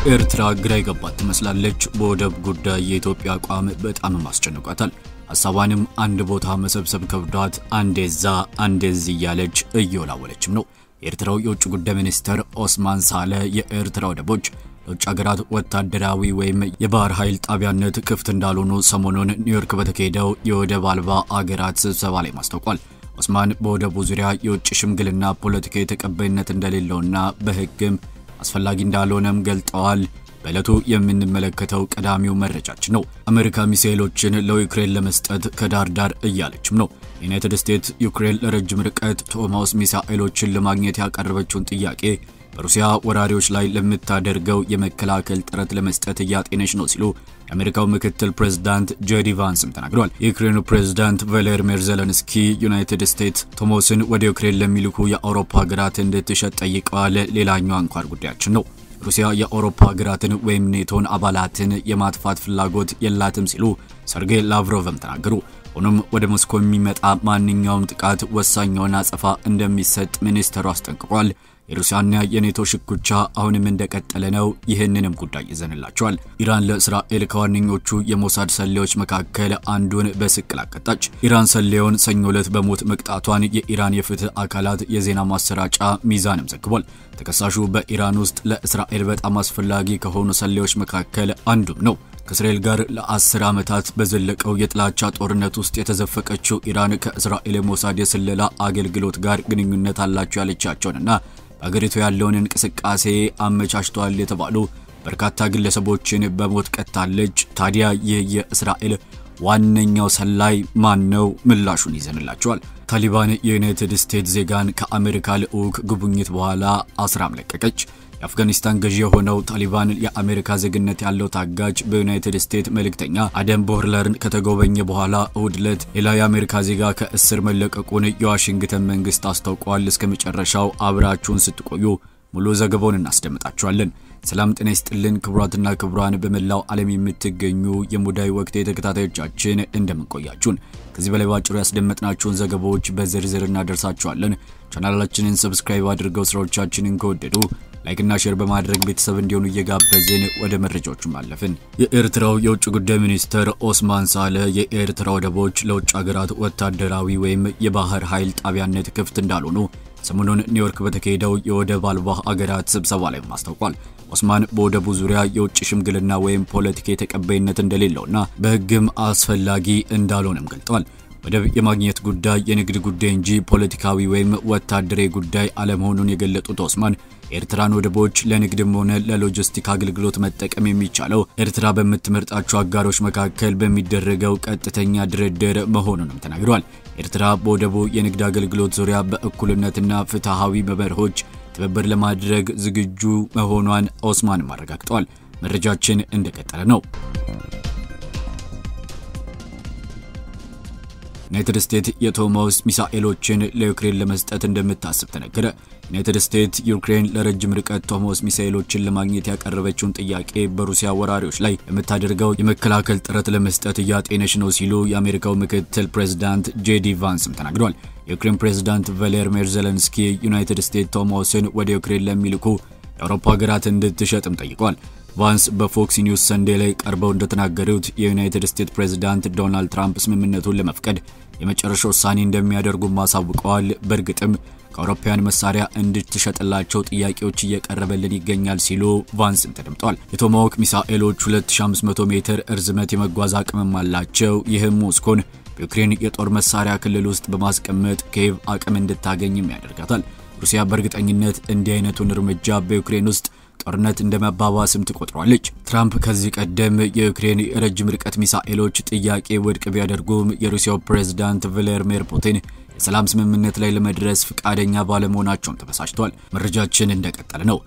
ኤርትራ ግራ ይገባት ትመስላለች። በወደብ ጉዳይ የኢትዮጵያ አቋም በጣም ማስጨንቋታል። ሐሳቧንም አንድ ቦታ መሰብሰብ ከብዷት አንዴዛ አንዴዝ እያለች እየወላወለችም ነው። የኤርትራው የውጭ ጉዳይ ሚኒስትር ኦስማን ሳለ የኤርትራ ወደቦች ለውጭ ሀገራት ወታደራዊ ወይም የባህር ኃይል ጣቢያነት ክፍት እንዳልሆኑ ሰሞኑን ኒውዮርክ በተካሄደው የወደብ አልባ አገራት ስብሰባ ላይ ማስታወቋል። ኦስማን በወደቡ ዙሪያ የውጭ ሽምግልና ፖለቲካዊ ተቀባይነት እንደሌለውና በሕግም አስፈላጊ እንዳልሆነም ገልጠዋል። በእለቱ የምንመለከተው ቀዳሚው መረጃችን ነው። አሜሪካ ሚሳኤሎችን ለዩክሬን ለመስጠት ከዳርዳር እያለችም ነው። ዩናይትድ ስቴትስ ዩክሬን ለረጅም ርቀት ቶማስ ሚሳኤሎችን ለማግኘት ያቀረበችውን ጥያቄ በሩሲያ ወራሪዎች ላይ ለምታደርገው የመከላከል ጥረት ለመስጠት እያጤነች ነው ሲሉ የአሜሪካው ምክትል ፕሬዝዳንት ጄዲ ቫንስም ተናግረዋል። የዩክሬኑ ፕሬዝዳንት ቮሎዲሚር ዜሌንስኪ ዩናይትድ ስቴትስ ቶማስን ወደ ዩክሬን ለሚልኩ የአውሮፓ ሀገራት እንድትሸጥ ጠይቀዋል። ሌላኛው አንኳር ጉዳያችን ነው። ሩሲያ የአውሮፓ ሀገራትን ወይም ኔቶን አባላትን የማጥፋት ፍላጎት የላትም ሲሉ ሰርጌይ ላቭሮቭም ተናገሩ። ሆኖም ወደ ሞስኮ የሚመጣ ማንኛውም ጥቃት ወሳኛውን አጸፋ እንደሚሰጥ ሚኒስትሩ አስጠንቅቋል። የሩሲያና የኔቶ ሽኩቻ አሁንም እንደቀጠለ ነው። ይህንንም ጉዳይ ይዘንላቸዋል። ኢራን ለእስራኤል ከዋነኞቹ የሞሳድ ሰላዮች መካከል አንዱን በስቅል አቀጣች። ኢራን ሰላዩን ሰኞ ዕለት በሞት መቅጣቷን የኢራን የፍትህ አካላት የዜና ማሰራጫ ሚዛንም ዘግቧል። ተከሳሹ በኢራን ውስጥ ለእስራኤል በጣም አስፈላጊ ከሆኑ ሰላዮች መካከል አንዱም ነው። ከእስራኤል ጋር ለ10 ዓመታት በዘለቀው የጥላቻ ጦርነት ውስጥ የተዘፈቀችው ኢራን ከእስራኤል የሞሳድ የስለላ አገልግሎት ጋር ግንኙነት አላቸው ያለቻቸውንና በአገሪቱ ያለውን እንቅስቃሴ አመቻችቷል የተባሉ በርካታ ግለሰቦችን በሞት ቀጣለች። ታዲያ የእስራኤል ዋነኛው ሰላይ ማን ነው? ምላሹን ይዘንላቸዋል። ታሊባን የዩናይትድ ስቴትስ ዜጋን ከአሜሪካ ልዑክ ጉብኝት በኋላ አስራም ለቀቀች። የአፍጋኒስታን ገዢ የሆነው ታሊባን የአሜሪካ ዜግነት ያለው ታጋጅ በዩናይትድ ስቴትስ መልእክተኛ አደም ቦህለርን ከተጎበኘ በኋላ እሁድ ዕለት ሌላ የአሜሪካ ዜጋ ከእስር መለቀቁን የዋሽንግተን መንግስት አስታውቋል። እስከ መጨረሻው አብራችሁን ስትቆዩ ሙሉ ዘገባውን እናስደምጣችኋለን። ሰላም ጤና ይስጥልን ክቡራትና ክቡራን በመላው ዓለም የምትገኙ የሙዳይ ወቅት ተከታታዮቻችን እንደምንቆያችሁን ከዚህ በላይ ባጭሩ ያስደመጥናችሁን ዘገባዎች በዝርዝር እናደርሳችኋለን። ቻናላችንን ሰብስክራይብ አድርገው ስራዎቻችንን ከወደዱ ላይክ እና ሼር በማድረግ ቤተሰብ እንዲሆኑ እየጋበዝን ወደ መረጃዎቹ ማለፍን። የኤርትራው የውጭ ጉዳይ ሚኒስትር ኦስማን ሳለ የኤርትራ ወደቦች ለውጭ ሀገራት ወታደራዊ ወይም የባህር ኃይል ጣቢያነት ክፍት እንዳልሆኑ ሰሞኑን ኒውዮርክ በተካሄደው የወደብ አልባ አገራት ስብሰባ ላይ ማስታወቋል። ኦስማን በወደቡ ዙሪያ የውጭ ሽምግልና ወይም ፖለቲካዊ ተቀባይነት እንደሌለውና በሕግም አስፈላጊ እንዳልሆነም ገልጠዋል። ወደብ የማግኘት ጉዳይ የንግድ ጉዳይ እንጂ ፖለቲካዊ ወይም ወታደራዊ ጉዳይ አለመሆኑን የገለጡት ኦስማን ኤርትራን ወደቦች ለንግድም ሆነ ለሎጂስቲክ አገልግሎት መጠቀም የሚቻለው ኤርትራ በምትመርጣቸው አጋሮች መካከል በሚደረገው ቀጥተኛ ድርድር መሆኑንም ተናግረዋል። ኤርትራ በወደቡ የንግድ አገልግሎት ዙሪያ በእኩልነትና ፍትሃዊ መርሆች ትብብር ለማድረግ ዝግጁ መሆኗን ኦስማን አረጋግጠዋል። መረጃችን እንደቀጠለ ነው። ዩናይትድ ስቴትስ የቶማስ ሚሳኤሎችን ለዩክሬን ለመስጠት እንደምታስብ ተነገረ። ዩናይትድ ስቴትስ ዩክሬን ለረጅም ርቀት ቶማስ ሚሳኤሎችን ለማግኘት ያቀረበችውን ጥያቄ በሩሲያ ወራሪዎች ላይ የምታደርገው የመከላከል ጥረት ለመስጠት እያጤነች ነው ሲሉ የአሜሪካው ምክትል ፕሬዝዳንት ጄዲ ቫንስም ተናግረዋል። የዩክሬን ፕሬዝዳንት ቮሎዲሚር ዜሌንስኪ ዩናይትድ ስቴትስ ቶማስን ወደ ዩክሬን ለሚልኩ የአውሮፓ ሀገራት እንድትሸጥም ጠይቀዋል። ቫንስ በፎክስ ኒውስ ሰንዴ ላይ ቀርበው እንደተናገሩት የዩናይትድ ስቴትስ ፕሬዝዳንት ዶናልድ ትራምፕ ስምምነቱን ለመፍቀድ የመጨረሻ ውሳኔ እንደሚያደርጉ ማሳውቀዋል። በእርግጥም ከአውሮፓውያን መሳሪያ እንድትሸጥላቸው ጥያቄዎች እየቀረበልን ይገኛል ሲሉ ቫንስም ተደምጠዋል። የቶማሃውክ ሚሳኤሎች 2500 ሜትር እርዝመት የመጓዝ አቅም አላቸው። ይህም ሞስኮን በዩክሬን የጦር መሳሪያ ክልል ውስጥ በማስቀመጥ ኪየቭ አቅም እንድታገኝም ያደርጋታል። ሩሲያ በእርግጠኝነት እንዲህ አይነቱን እርምጃ በዩክሬን ውስጥ ጦርነት እንደመባባስም ትቆጥሯለች። ትራምፕ ከዚህ ቀደም የዩክሬን ረጅም ርቀት ሚሳኤሎች ጥያቄ ውድቅ ቢያደርጉም የሩሲያው ፕሬዝዳንት ቭላዲሚር ፑቲን የሰላም ስምምነት ላይ ለመድረስ ፍቃደኛ ባለመሆናቸውም ተበሳጭተዋል። መረጃችን እንደቀጠለ ነው።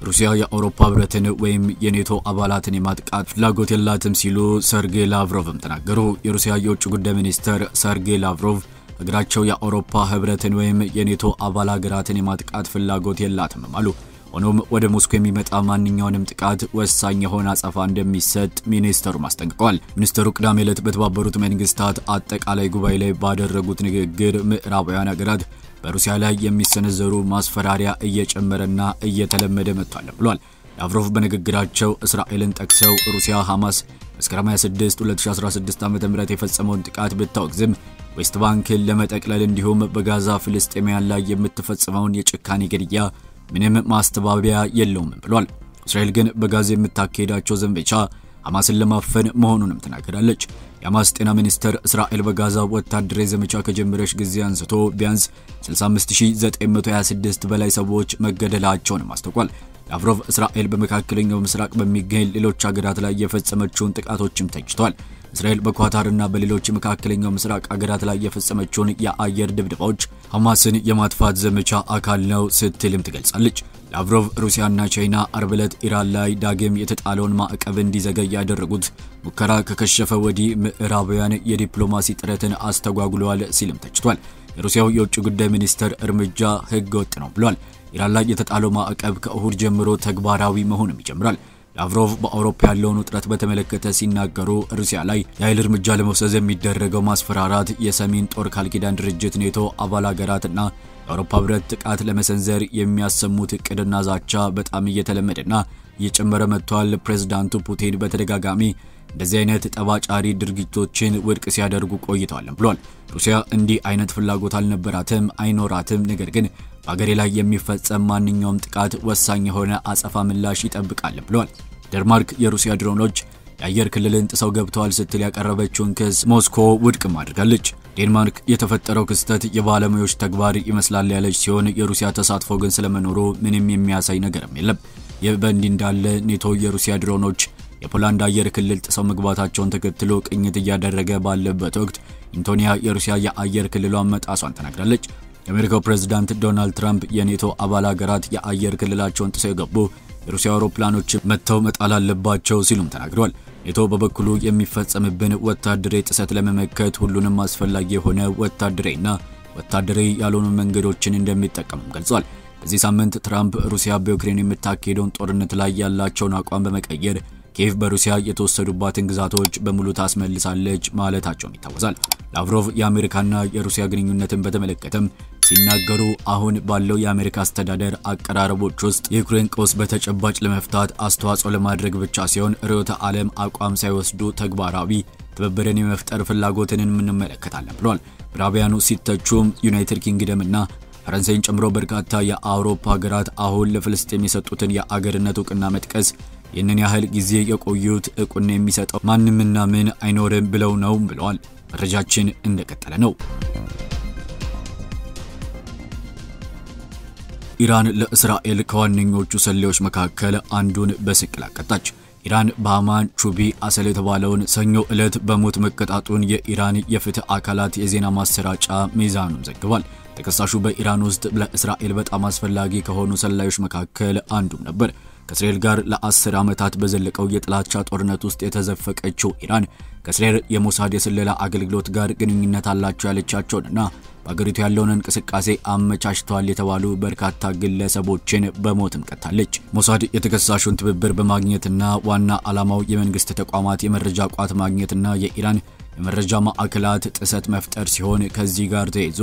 ሩሲያ የአውሮፓ ህብረትን ወይም የኔቶ አባላትን የማጥቃት ፍላጎት የላትም ሲሉ ሰርጌይ ላቭሮቭም ተናገሩ። የሩሲያ የውጭ ጉዳይ ሚኒስትር ሰርጌይ ላቭሮቭ ሀገራቸው የአውሮፓ ህብረትን ወይም የኔቶ አባል ሀገራትን የማጥቃት ፍላጎት የላትም አሉ። ሆኖም ወደ ሞስኮ የሚመጣ ማንኛውንም ጥቃት ወሳኝ የሆነ አጸፋ እንደሚሰጥ ሚኒስትሩ ማስጠንቅቀዋል። ሚኒስትሩ ቅዳሜ ዕለት በተባበሩት መንግስታት አጠቃላይ ጉባኤ ላይ ባደረጉት ንግግር ምዕራባውያን ሀገራት በሩሲያ ላይ የሚሰነዘሩ ማስፈራሪያ እየጨመረና እየተለመደ መጥቷል ብሏል። ላቭሮቭ በንግግራቸው እስራኤልን ጠቅሰው ሩሲያ ሐማስ መስከረም 26 2016 ዓ.ም የፈጸመውን ጥቃት ብታወግዝም ዌስት ባንክን ለመጠቅለል እንዲሁም በጋዛ ፍልስጤማውያን ላይ የምትፈጽመውን የጭካኔ ግድያ ምንም ማስተባበያ የለውም ብሏል። እስራኤል ግን በጋዛ የምታካሄዳቸው ዘመቻ ሐማስን ለማፈን መሆኑንም ተናግራለች። የሐማስ ጤና ሚኒስትር እስራኤል በጋዛ ወታደራዊ ዘመቻ ከጀመረች ጊዜ አንስቶ ቢያንስ 65926 በላይ ሰዎች መገደላቸውን አስታውቋል። ላቭሮቭ እስራኤል በመካከለኛው ምስራቅ በሚገኝ ሌሎች ሀገራት ላይ የፈጸመችውን ጥቃቶችም ተችቷል። እስራኤል በኳታርና በሌሎች መካከለኛው ምስራቅ ሀገራት ላይ የፈጸመችውን የአየር ድብደባዎች ሐማስን የማጥፋት ዘመቻ አካል ነው ስትልም ትገልጻለች። ላቭሮቭ ሩሲያና ቻይና አርብ ዕለት ኢራን ላይ ዳግም የተጣለውን ማዕቀብ እንዲዘገይ ያደረጉት ሙከራ ከከሸፈ ወዲህ ምዕራባውያን የዲፕሎማሲ ጥረትን አስተጓጉለዋል ሲልም ተችቷል። የሩሲያው የውጭ ጉዳይ ሚኒስትር እርምጃ ህገወጥ ነው ብሏል። ኢራን ላይ የተጣለው ማዕቀብ ከእሁድ ጀምሮ ተግባራዊ መሆኑን ይጀምራል። ላቭሮቭ በአውሮፓ ያለውን ውጥረት በተመለከተ ሲናገሩ ሩሲያ ላይ የኃይል እርምጃ ለመውሰድ የሚደረገው ማስፈራራት የሰሜን ጦር ቃል ኪዳን ድርጅት ኔቶ አባል ሀገራትና የአውሮፓ ህብረት ጥቃት ለመሰንዘር የሚያሰሙት እቅድና ዛቻ በጣም እየተለመደና እየጨመረ መጥቷል። ፕሬዝዳንቱ ፑቲን በተደጋጋሚ እንደዚህ አይነት ጠባጫሪ ድርጊቶችን ውድቅ ሲያደርጉ ቆይተዋል ብሏል። ሩሲያ እንዲህ አይነት ፍላጎት አልነበራትም አይኖራትም፣ ነገር ግን በአገሬ ላይ የሚፈጸም ማንኛውም ጥቃት ወሳኝ የሆነ አጸፋ ምላሽ ይጠብቃል ብሏል። ዴንማርክ የሩሲያ ድሮኖች የአየር ክልልን ጥሰው ገብተዋል ስትል ያቀረበችውን ክስ ሞስኮ ውድቅ አድርጋለች። ዴንማርክ የተፈጠረው ክስተት የባለሙያዎች ተግባር ይመስላል ያለች ሲሆን የሩሲያ ተሳትፎ ግን ስለመኖሩ ምንም የሚያሳይ ነገርም የለም። ይህ በእንዲህ እንዳለ ኔቶ የሩሲያ ድሮኖች የፖላንድ አየር ክልል ጥሰው መግባታቸውን ተከትሎ ቅኝት እያደረገ ባለበት ወቅት ኢንቶኒያ የሩሲያ የአየር ክልሏን መጣሷን ተናግራለች። የአሜሪካው ፕሬዝዳንት ዶናልድ ትራምፕ የኔቶ አባል ሀገራት የአየር ክልላቸውን ጥሰው የገቡ የሩሲያ አውሮፕላኖች መተው መጣል አለባቸው ሲሉም ተናግረዋል። ኔቶ በበኩሉ የሚፈጸምብን ወታደራዊ ጥሰት ለመመከት ሁሉንም አስፈላጊ የሆነ ወታደራዊና ወታደራዊ ያልሆኑ መንገዶችን እንደሚጠቀም ገልጿል። በዚህ ሳምንት ትራምፕ ሩሲያ በዩክሬን የምታካሄደውን ጦርነት ላይ ያላቸውን አቋም በመቀየር ኪየቭ በሩሲያ የተወሰዱባትን ግዛቶች በሙሉ ታስመልሳለች ማለታቸውም ይታወሳል። ላቭሮቭ የአሜሪካና የሩሲያ ግንኙነትን በተመለከተም ሲናገሩ አሁን ባለው የአሜሪካ አስተዳደር አቀራረቦች ውስጥ የዩክሬን ቀውስ በተጨባጭ ለመፍታት አስተዋጽኦ ለማድረግ ብቻ ሲሆን ርዕዮተ ዓለም አቋም ሳይወስዱ ተግባራዊ ትብብርን የመፍጠር ፍላጎትን እንመለከታለን ብሏል። ምዕራባውያኑ ሲተቹም ዩናይትድ ኪንግደምና ፈረንሳይን ጨምሮ በርካታ የአውሮፓ ሀገራት አሁን ለፍልስጤም የሰጡትን የአገርነት ዕውቅና መጥቀስ ይህንን ያህል ጊዜ የቆዩት ዕውቅና የሚሰጠው ማንምና ምን አይኖርም ብለው ነው ብለዋል። መረጃችን እንደቀጠለ ነው። ኢራን ለእስራኤል ከዋነኞቹ ሰላዮች መካከል አንዱን በስቅል አቀጣች። ኢራን በአማን ቹቢ አሰል የተባለውን ሰኞ ዕለት በሞት መቀጣቱን የኢራን የፍትህ አካላት የዜና ማሰራጫ ሚዛኑን ዘግቧል። ተከሳሹ በኢራን ውስጥ ለእስራኤል በጣም አስፈላጊ ከሆኑ ሰላዮች መካከል አንዱም ነበር። ከእስራኤል ጋር ለ10 ዓመታት በዘለቀው የጥላቻ ጦርነት ውስጥ የተዘፈቀችው ኢራን ከእስራኤል የሞሳድ የስለላ አገልግሎት ጋር ግንኙነት አላቸው ያለቻቸውንና በአገሪቱ ያለውን እንቅስቃሴ አመቻችተዋል የተባሉ በርካታ ግለሰቦችን በሞትም ቀጣለች። ሞሳድ የተከሳሹን ትብብር በማግኘትና ዋና ዓላማው የመንግስት ተቋማት የመረጃ ቋት ማግኘትና የኢራን የመረጃ ማዕከላት ጥሰት መፍጠር ሲሆን ከዚህ ጋር ተያይዞ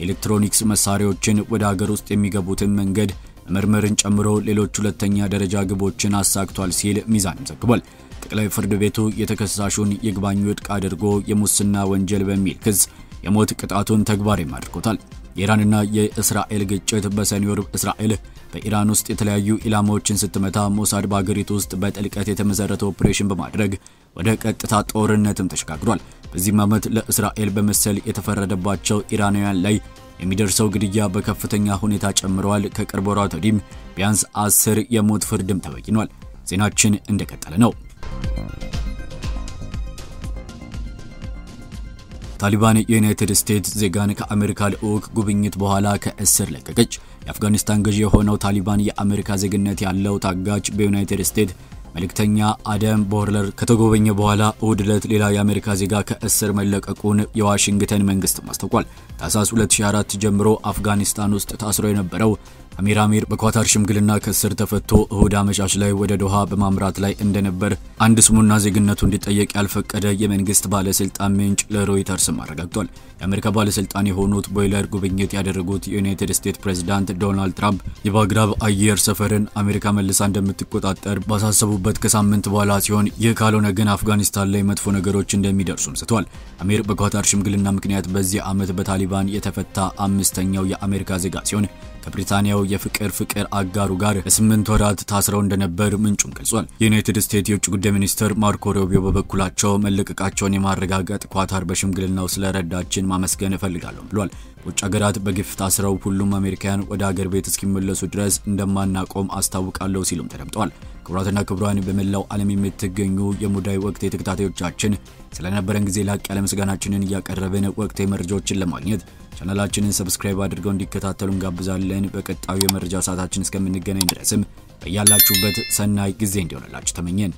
ኤሌክትሮኒክስ መሳሪያዎችን ወደ ሀገር ውስጥ የሚገቡትን መንገድ መመርመርን ጨምሮ ሌሎች ሁለተኛ ደረጃ ግቦችን አሳክቷል ሲል ሚዛን ዘግቧል። ጠቅላይ ፍርድ ቤቱ የተከሳሹን ይግባኝ ውድቅ አድርጎ የሙስና ወንጀል በሚል ክስ የሞት ቅጣቱን ተግባራዊ አድርጎታል። የኢራንና የእስራኤል ግጭት በሰኔ ወር እስራኤል በኢራን ውስጥ የተለያዩ ኢላማዎችን ስትመታ ሞሳድ በአገሪቱ ውስጥ በጥልቀት የተመሰረተ ኦፕሬሽን በማድረግ ወደ ቀጥታ ጦርነትም ተሸጋግሯል። በዚህ ዓመት ለእስራኤል በመሰል የተፈረደባቸው ኢራናውያን ላይ የሚደርሰው ግድያ በከፍተኛ ሁኔታ ጨምሯል። ከቅርብ ወራት ወዲህም ቢያንስ 10 የሞት ፍርድም ተበይኗል። ዜናችን እንደቀጠለ ነው። ታሊባን የዩናይትድ ስቴትስ ዜጋን ከአሜሪካ ልዑክ ጉብኝት በኋላ ከእስር ለቀቀች። የአፍጋኒስታን ገዢ የሆነው ታሊባን የአሜሪካ ዜግነት ያለው ታጋች በዩናይትድ ስቴትስ መልእክተኛ አደም ቦርለር ከተጎበኘ በኋላ እሁድ ዕለት ሌላ የአሜሪካ ዜጋ ከእስር መለቀቁን የዋሽንግተን መንግስት አስታውቋል። ታህሳስ 2004 ጀምሮ አፍጋኒስታን ውስጥ ታስሮ የነበረው አሚር በኳታር ሽምግልና ከስር ተፈቶ እሁድ አመሻሽ ላይ ወደ ዶሃ በማምራት ላይ እንደነበር አንድ ስሙና ዜግነቱ እንዲጠየቅ ያልፈቀደ የመንግስት ባለስልጣን ምንጭ ለሮይተርስ አረጋግጧል። የአሜሪካ ባለስልጣን የሆኑት ቦይለር ጉብኝት ያደረጉት የዩናይትድ ስቴትስ ፕሬዝዳንት ዶናልድ ትራምፕ የባግዳድ አየር ሰፈርን አሜሪካ መልሳ እንደምትቆጣጠር ባሳሰቡበት ከሳምንት በኋላ ሲሆን ይህ ካልሆነ ግን አፍጋኒስታን ላይ መጥፎ ነገሮች እንደሚደርሱም ስቷል። አሚር በኳታር ሽምግልና ምክንያት በዚህ ዓመት በታሊባን የተፈታ አምስተኛው የአሜሪካ ዜጋ ሲሆን ከብሪታንያው የፍቅር አጋሩ ጋር ለ8 ወራት ታስረው እንደነበር ምንጩም ገልጿል። የዩናይትድ ስቴትስ የውጭ ጉዳይ ሚኒስትር ማርኮ ሩቢዮ በበኩላቸው መለቀቃቸውን የማረጋገጥ ኳታር በሽምግልናው ስለረዳችን ማመስገን እፈልጋለሁ ብሏል። ውጭ ሀገራት በግፍ ታስረው ሁሉም አሜሪካውያን ወደ ሀገር ቤት እስኪመለሱ ድረስ እንደማናቆም አስታውቃለሁ ሲሉም ተደምጠዋል። ክቡራትና ክቡራን በመላው ዓለም የምትገኙ የሙዳይ ወቅት ተከታታዮቻችን ስለነበረን ጊዜ ላቅ ያለ ምስጋናችንን እያቀረብን ወቅታዊ መረጃዎችን ለማግኘት ቻናላችንን ሰብስክራይብ አድርገው እንዲከታተሉ እንጋብዛለን። በቀጣዩ የመረጃ ሰዓታችን እስከምንገናኝ ድረስም በያላችሁበት ሰናይ ጊዜ እንዲሆንላችሁ ተመኘን።